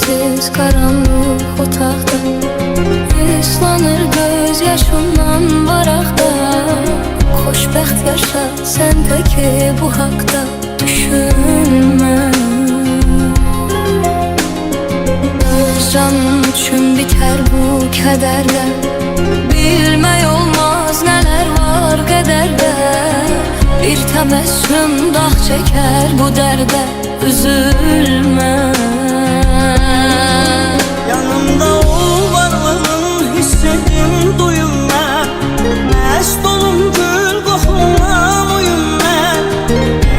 sensiz karanlık otaqda Islanır göz yaşımdan varaqda Xoşbəxt yaşa sən də ki bu haqda düşünmə Öz canın üçün bitər bu kədərlə Bilmək olmaz nələr var qədərdə Bir təbəssüm dağ çəkər bu dərdə Üzülmə Yanımda ol varlığın hiss edin duyum mən Məst olum gül qoxundan uyum mən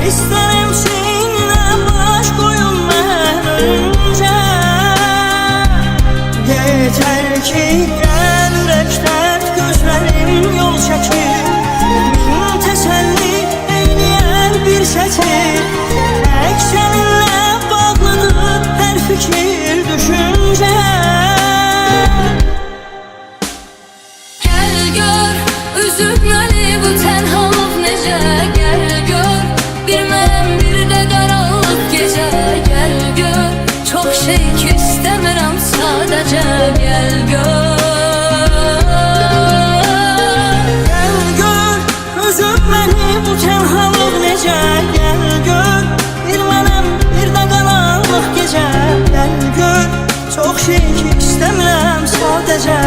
İstərəm seninlə baş qoyum mən öncə Yetər ki gəl ürəkdən gözlərim yol çəkir Min təsəlli eyləyər bir sətir Tək səninlə bağlıdır hər fikir düşüncə Gəl gör üzülməli bu tənhalıq necə Gəl gör bir mən bir də qaranlıq gecə Gəl gör çox şey ki istəmirəm sadəcə Gəl gör Gəl gör üzülməli bu tənhalıq necə Gəl gör bir mənəm bir də qaranlıq gecə Gəl gör çox şey ki istəmirəm sadəcə